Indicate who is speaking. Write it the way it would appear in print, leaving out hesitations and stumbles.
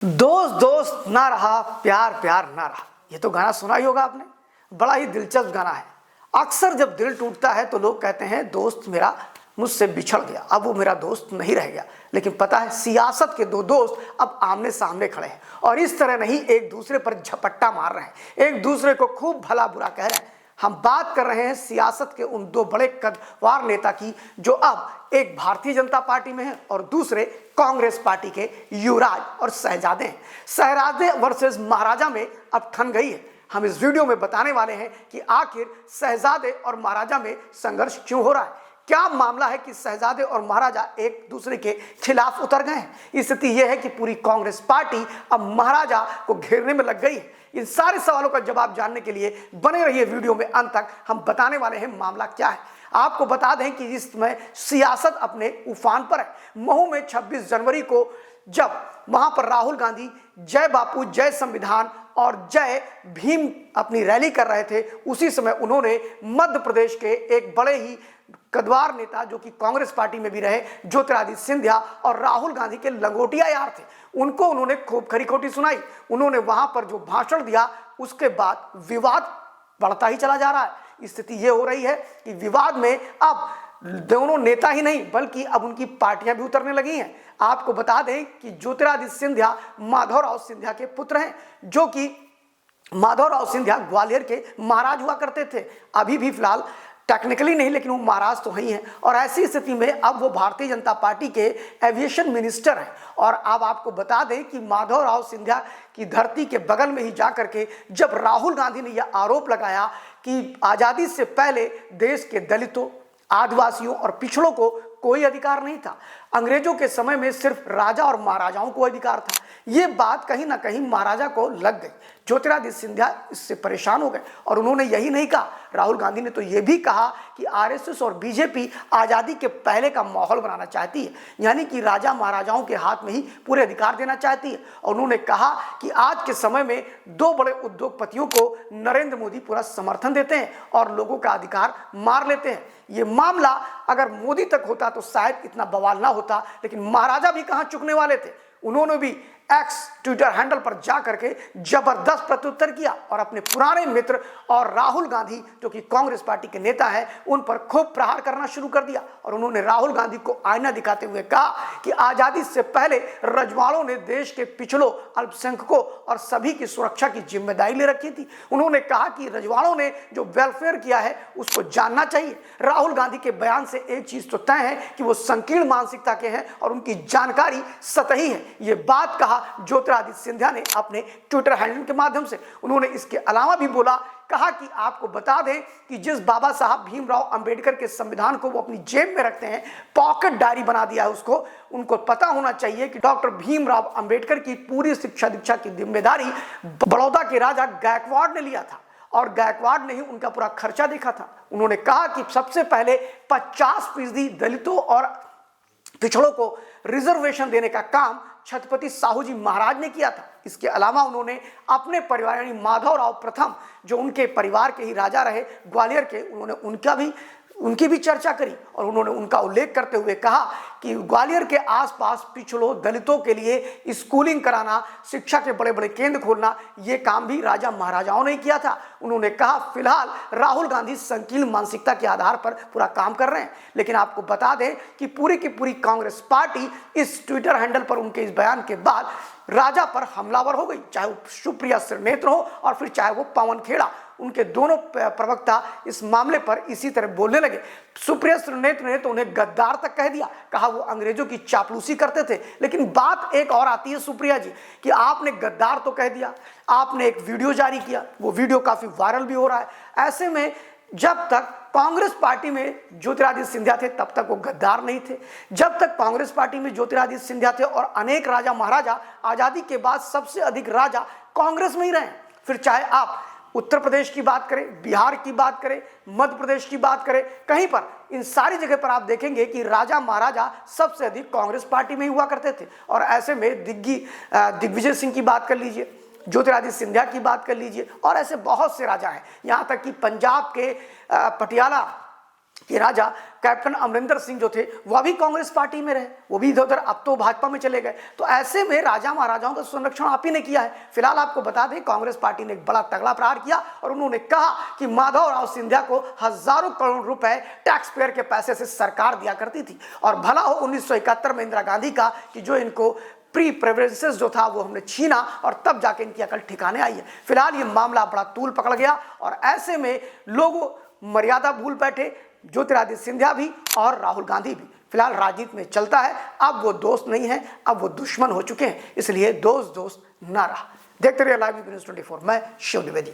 Speaker 1: दोस्त दोस्त ना रहा, प्यार प्यार ना रहा। ये तो गाना सुना ही होगा आपने। बड़ा ही दिलचस्प गाना है। अक्सर जब दिल टूटता है तो लोग कहते हैं दोस्त मेरा मुझसे बिछड़ गया, अब वो मेरा दोस्त नहीं रह गया। लेकिन पता है, सियासत के दो दोस्त अब आमने सामने खड़े हैं और इस तरह नहीं, एक दूसरे पर झपट्टा मार रहे हैं, एक दूसरे को खूब भला बुरा कह रहे हैं। हम बात कर रहे हैं सियासत के उन दो बड़े कद्दावर नेता की, जो अब एक भारतीय जनता पार्टी में है और दूसरे कांग्रेस पार्टी के युवराज और शहजादे हैं। शहजादे वर्सेस महाराजा में अब ठन गई है। हम इस वीडियो में बताने वाले हैं कि आखिर शहजादे और महाराजा में संघर्ष क्यों हो रहा है। क्या मामला है कि शहजादे और महाराजा एक दूसरे के खिलाफ उतर गए हैं। स्थिति यह है कि पूरी कांग्रेस पार्टी अब महाराजा को घेरने में लग गई है। इन सारे सवालों का जवाब जानने के लिए बने रहिए वीडियो में अंत तक। हम बताने वाले हैं मामला क्या है। आपको बता दें कि इस समय सियासत अपने उफान पर है। महू में 26 जनवरी को जब वहां पर राहुल गांधी जय बापू जय संविधान और जय भीम अपनी रैली कर रहे थे, उसी समय उन्होंने मध्य प्रदेश के एक बड़े ही कद्दावर नेता, जो कि कांग्रेस पार्टी में भी रहे, ज्योतिरादित्य सिंधिया और राहुल गांधी के लंगोटिया यार थे, उनको उन्होंने खूब खरी खोटी सुनाई। उन्होंने वहां पर जो भाषण दिया, उसके बाद विवाद बढ़ता ही चला जा रहा है। स्थिति यह हो रही है कि विवाद में अब दोनों नेता ही नहीं बल्कि अब उनकी पार्टियां भी उतरने लगी हैं। आपको बता दें कि ज्योतिरादित्य सिंधिया माधवराव सिंधिया के पुत्र हैं, जो कि माधवराव सिंधिया ग्वालियर के महाराज हुआ करते थे। अभी भी फिलहाल टेक्निकली नहीं, लेकिन वो महाराज तो ही हैं। और ऐसी स्थिति में अब वो भारतीय जनता पार्टी के एविएशन मिनिस्टर हैं। और अब आपको बता दें कि माधवराव सिंधिया की धरती के बगल में ही जाकर के जब राहुल गांधी ने यह आरोप लगाया कि आज़ादी से पहले देश के दलितों, आदिवासियों और पिछड़ों को कोई अधिकार नहीं था, अंग्रेजों के समय में सिर्फ राजा और महाराजाओं को अधिकार था, ये बात कहीं ना कहीं महाराजा को लग गई। ज्योतिरादित्य सिंधिया इससे परेशान हो गए और उन्होंने यही नहीं कहा, राहुल गांधी ने तो यह भी कहा कि आरएसएस और बीजेपी आज़ादी के पहले का माहौल बनाना चाहती है, यानी कि राजा महाराजाओं के हाथ में ही पूरे अधिकार देना चाहती है। और उन्होंने कहा कि आज के समय में दो बड़े उद्योगपतियों को नरेंद्र मोदी पूरा समर्थन देते हैं और लोगों का अधिकार मार लेते हैं। ये मामला अगर मोदी तक होता तो शायद इतना बवाल ना होता, लेकिन महाराजा भी कहां चुकने वाले थे। उन्होंने भी एक्स ट्विटर हैंडल पर जा करके जबरदस्त प्रत्युत्तर किया और अपने पुराने मित्र और राहुल गांधी, जो कि कांग्रेस पार्टी के नेता हैं, उन पर खूब प्रहार करना शुरू कर दिया। और उन्होंने राहुल गांधी को आईना दिखाते हुए कहा कि आजादी से पहले रजवाड़ों ने देश के पिछड़ों, अल्पसंख्यकों और सभी की सुरक्षा की जिम्मेदारी ले रखी थी। उन्होंने कहा कि रजवाड़ों ने जो वेलफेयर किया है उसको जानना चाहिए। राहुल गांधी के बयान से एक चीज तो तय है कि वो संकीर्ण मानसिकता के हैं और उनकी जानकारी सतही है। ये बात कहा ज्योतिरादित्य सिंधिया ने अपने ट्विटर हैंडल के माध्यम से। उन्होंने इसके अलावा भी बोला, कहा कि आपको बता दें कि जिस बाबा साहब भीमराव अंबेडकर के संविधान को वो अपनी जेब में रखते हैं, पॉकेट डायरी बना दिया है उसको, उनको पता होना चाहिए कि डॉक्टर भीमराव अंबेडकर की पूरी शिक्षा दीक्षा की जिम्मेदारी बड़ौदा के राजा गायकवाड़ ने लिया था और गायकवाड़ ने ही उनका पूरा खर्चा देखा था। उन्होंने कहा कि सबसे पहले 50% दलितों और पिछड़ों को रिजर्वेशन देने का काम छत्रपति साहू जी महाराज ने किया था। इसके अलावा उन्होंने अपने परिवार यानी माधवराव प्रथम, जो उनके परिवार के ही राजा रहे ग्वालियर के, उन्होंने उनकी भी चर्चा करी और उन्होंने उनका उल्लेख करते हुए कहा कि ग्वालियर के आसपास पिछड़ों, दलितों के लिए स्कूलिंग कराना, शिक्षा के बड़े बड़े केंद्र खोलना, ये काम भी राजा महाराजाओं ने किया था। उन्होंने कहा फिलहाल राहुल गांधी संकीर्ण मानसिकता के आधार पर पूरा काम कर रहे हैं। लेकिन आपको बता दें कि पूरी की पूरी कांग्रेस पार्टी इस ट्विटर हैंडल पर उनके इस बयान के बाद राजा पर हमलावर हो गई, चाहे वो सुप्रिया श्रीनेत्र हो और फिर चाहे वो पवन खेड़ा। उनके दोनों प्रवक्ता इस मामले पर इसी तरह बोलने लगे। सुप्रिया श्रीनेत्र ने तो उन्हें गद्दार तक कह दिया, कहा वो अंग्रेजों की चापलूसी करते थे। लेकिन बात एक और आती है सुप्रिया जी, कि आपने गद्दार तो कह दिया, आपने एक वीडियो जारी किया, वो वीडियो काफी वायरल भी हो रहा है। ऐसे में जब तक कांग्रेस पार्टी में ज्योतिरादित्य सिंधिया थे तब तक वो गद्दार नहीं थे। जब तक कांग्रेस पार्टी में ज्योतिरादित्य सिंधिया थे और अनेक राजा महाराजा, आजादी के बाद सबसे अधिक राजा कांग्रेस में ही रहे। फिर चाहे आप उत्तर प्रदेश की बात करें, बिहार की बात करें, मध्य प्रदेश की बात करें, कहीं पर इन सारी जगह पर आप देखेंगे कि राजा महाराजा सबसे अधिक कांग्रेस पार्टी में ही हुआ करते थे। और ऐसे में दिग्विजय सिंह की बात कर लीजिए, ज्योतिरादित्य सिंधिया की बात कर लीजिए, और ऐसे बहुत से राजा हैं। यहाँ तक कि पंजाब के पटियाला कि राजा कैप्टन अमरिंदर सिंह जो थे वह भी कांग्रेस पार्टी में रहे, वो भी इधर उधर, अब तो भाजपा में चले गए। तो ऐसे में राजा महाराजाओं का संरक्षण आप ही ने किया है। फिलहाल आपको बता दें, कांग्रेस पार्टी ने एक बड़ा तगड़ा प्रहार किया और उन्होंने कहा कि माधवराव सिंधिया को हजारों करोड़ रुपए टैक्स पेयर के पैसे से सरकार दिया करती थी, और भला हो 1971 में इंदिरा गांधी का कि जो इनको प्री प्रेफरेंसेस जो था वो हमने छीना, और तब जाके इनकी अकल ठिकाने आई है। फिलहाल ये मामला बड़ा तूल पकड़ गया और ऐसे में लोग मर्यादा भूल बैठे, ज्योतिरादित्य सिंधिया भी और राहुल गांधी भी। फिलहाल राजनीति में चलता है, अब वो दोस्त नहीं है, अब वो दुश्मन हो चुके हैं, इसलिए दोस्त ना रहा। देखते रहिए लाइव न्यूज़ 24, मैं शिव द्विवेदी।